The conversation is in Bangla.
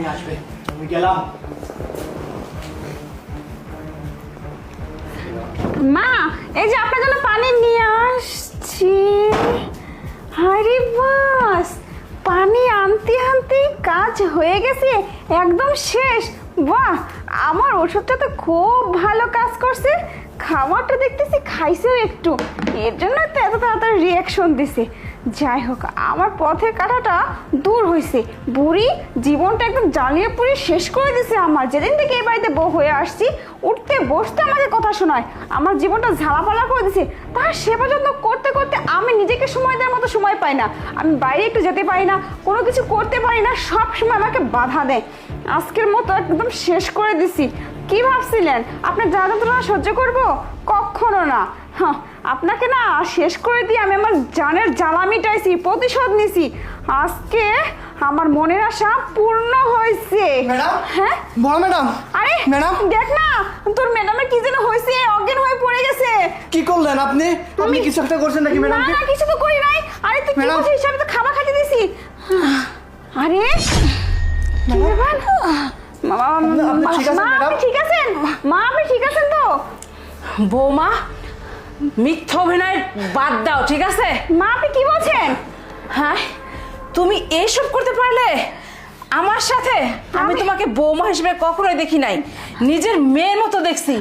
পানি আসবে। আমি গেলাম। মা, এই যে আপনার জন্য পানি নিয়ে আসছি। আরে বাস, পানি আনতে আনতে কাজ হয়ে গেছে, একদম শেষ। বাহ, আমার ওষুধটা তো খুব ভালো কাজ করছে। খাবারটা দেখতেছি খাইছেও একটু, এর জন্য তো এত তাড়াতাড়ি রিয়াকশন দিছে। যাই হোক, আমার পথের কাঁটাটা দূর হয়েছে। বুড়ি জীবনটা একদম জ্বালিয়ে পুড়িয়ে শেষ করে দিছে আমার। যেদিন থেকে এই বাড়িতে বউ হয়ে আসছি, উঠতে বসতে আমাকে কথা শোনায়, আমার জীবনটা ঝালাপালা করে দিছে। তার সেবা যত্ন করতে করতে আমি নিজেকে সময় দেওয়ার মতো সময় পাই না। আমি বাইরে একটু যেতে পারি না, কোনো কিছু করতে পারি না, সব সময় আমাকে বাধা দেয়। আজকের মতো একদম শেষ করে দিছি। কি ভাবছিলেন আপনার যা যন্ত্রণা সহ্য করব? কখনো না। হ্যাঁ, আপনাকে না শেষ করে দিয়ে আমি আমার জানের জ্বালা মিটাইছি, প্রতিশোধ নিছি। আজকে আমার মনের আশা পূর্ণ হয়েছে। ম্যাডাম। হ্যাঁ বড় ম্যাডাম। আরে ম্যাডাম, দেখ না, তোর ম্যাডামের কি যেন হয়েছে, অজ্ঞান হয়ে পড়ে গেছে। কি করলেন আপনি? আপনি কিছু একটা করছেন নাকি না ম্যাডাম? না, কিছু তো করি নাই। আরে তুই কি ম্যাডাম। বলছিস? আমি তো খাবার খাইতে দিছি। আরে কি ব্যাপার? আপনি ঠিক আছেন মা, ম্যাডাম? আপনি ঠিক আছেন? মা, আপনি ঠিক আছেন তো? বৌমা, মিথ্যা অভিনয় বাদ দাও, ঠিক আছে? মা, আপনি কি বলছেন? হ্যাঁ, তুমি এইসব করতে পারলে আমার সাথে? আমি তোমাকে বৌমা হিসেবে কখনোই দেখি নাই, নিজের মেয়ের মতো দেখছি।